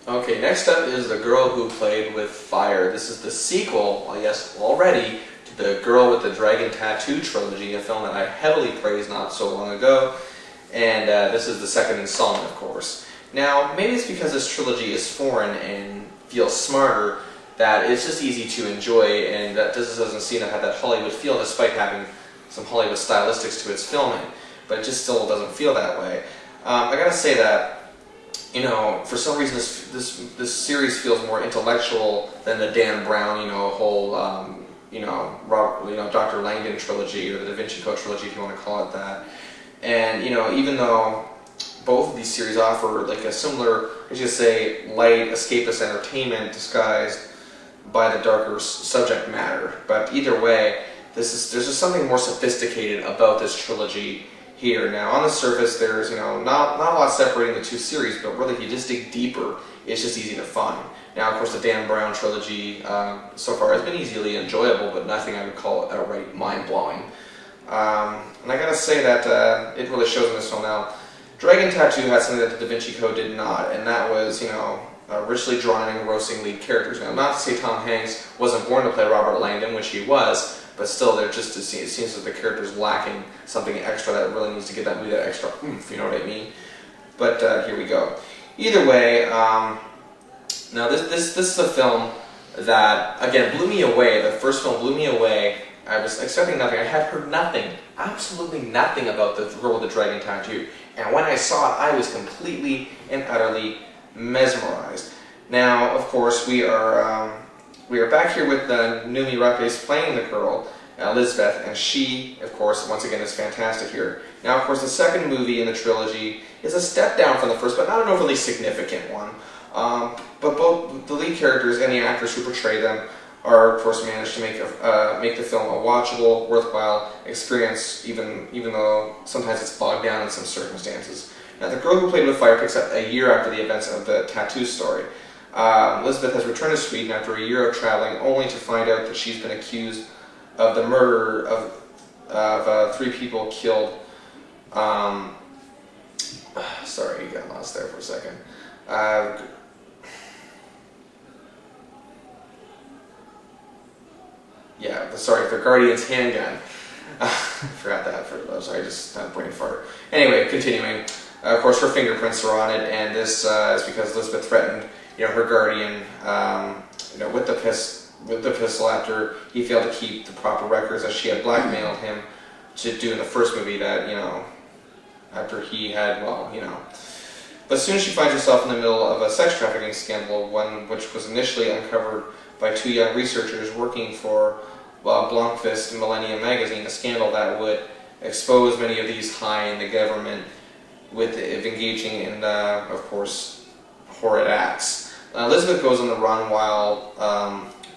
Okay, next up is The Girl Who Played with Fire. This is the sequel, well, yes, already, to The Girl with the Dragon Tattoo Trilogy, a film that I heavily praised not so long ago. And this is the second installment, of course. Now, maybe it's because this trilogy is foreign and feels smarter that it's just easy to enjoy, and that this doesn't seem to have that Hollywood feel despite having some Hollywood stylistics to its filming. But it just still doesn't feel that way. I gotta say that, for some reason this series feels more intellectual than the Dan Brown, whole, Dr. Langdon trilogy, or the Da Vinci Code trilogy, if you want to call it that. And, even though both of these series offer like a similar, I should say, light escapist entertainment disguised by the darker subject matter, but either way, there's just something more sophisticated about this trilogy here. Now, on the surface, there's not a lot separating the two series, but really, if you just dig deeper, it's just easy to find. Now, of course, the Dan Brown trilogy so far has been easily enjoyable, but nothing I would call outright mind-blowing. And I gotta say that it really shows in this film. Now, Dragon Tattoo had something that the Da Vinci Code did not, and that was, richly drawn and engrossing lead characters. Now, not to say Tom Hanks wasn't born to play Robert Langdon, which he was, but still, it seems that the character's lacking something extra that really needs to give that movie that extra oomph, you know what I mean? But here we go. Either way, now this is a film that, again, blew me away. The first film blew me away. I was expecting nothing. I had heard nothing, absolutely nothing about the Girl with the Dragon Tattoo. And when I saw it, I was completely and utterly mesmerized. Now, of course, we are back here with Noomi Rapace playing the girl, Elizabeth, and she, of course, once again, is fantastic here. Now, of course, the second movie in the trilogy is a step down from the first, but not an overly significant one. But both the lead characters and the actors who portray them are, of course, managed to make the film a watchable, worthwhile experience, even though sometimes it's bogged down in some circumstances. Now, The Girl Who Played with Fire picks up a year after the events of the tattoo story. Elizabeth has returned to Sweden after a year of traveling, only to find out that she's been accused of the murder of 3 people killed. Sorry, you got lost there for a second. The Guardian's handgun. I forgot that. Sorry, just had a brain fart. Anyway, continuing. Of course, her fingerprints are on it, and this is because Elizabeth threatened, her guardian, with the pistol after he failed to keep the proper records, as she had blackmailed him to do in the first movie. That after he had, But soon she finds herself in the middle of a sex trafficking scandal, one which was initially uncovered by 2 young researchers working for Blomqvist Millennium magazine, a scandal that would expose many of these high in the government with engaging in, of course, horrid acts. Elizabeth goes on the run while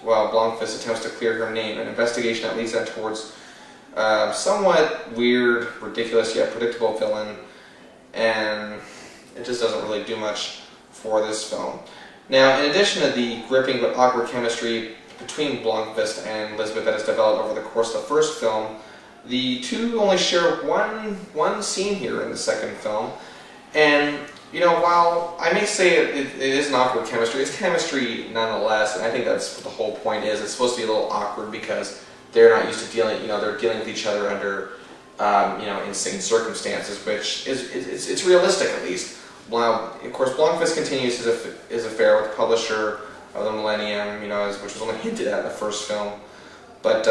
Blomqvist attempts to clear her name, an investigation that leads them towards somewhat weird, ridiculous, yet predictable villain, and it just doesn't really do much for this film. Now, in addition to the gripping but awkward chemistry between Blomqvist and Elizabeth that has developed over the course of the first film, the two only share one scene here in the second film. And, while I may say it is an awkward chemistry, it's chemistry nonetheless, and I think that's what the whole point is. It's supposed to be a little awkward because they're not used to dealing, they're dealing with each other under, insane circumstances, which it's realistic at least. While, of course, Blomqvist continues his affair with the publisher of the Millennium, which was only hinted at in the first film, but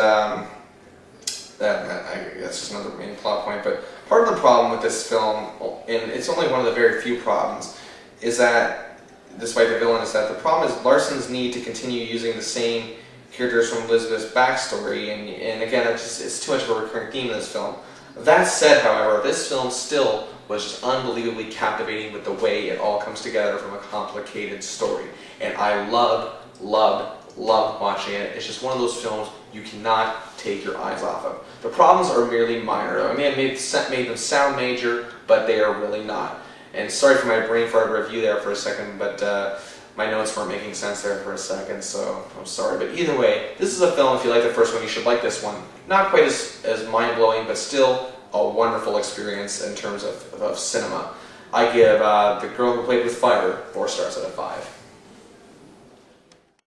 that's just another main plot point. But part of the problem with this film, and it's only one of the very few problems, is that, despite the villain, is that the problem is Larson's need to continue using the same characters from Elizabeth's backstory, and again, it's too much of a recurring theme in this film. That said, however, this film still was just unbelievably captivating with the way it all comes together from a complicated story. And I loved watching it. It's just one of those films you cannot take your eyes off of. The problems are merely minor. I may have made them sound major, but they are really not. And sorry for my brain fart review there for a second, but my notes weren't making sense there for a second, so I'm sorry. But either way, this is a film, if you like the first one, you should like this one. Not quite as mind-blowing, but still a wonderful experience in terms of cinema. I give The Girl Who Played with Fire 4 stars out of 5.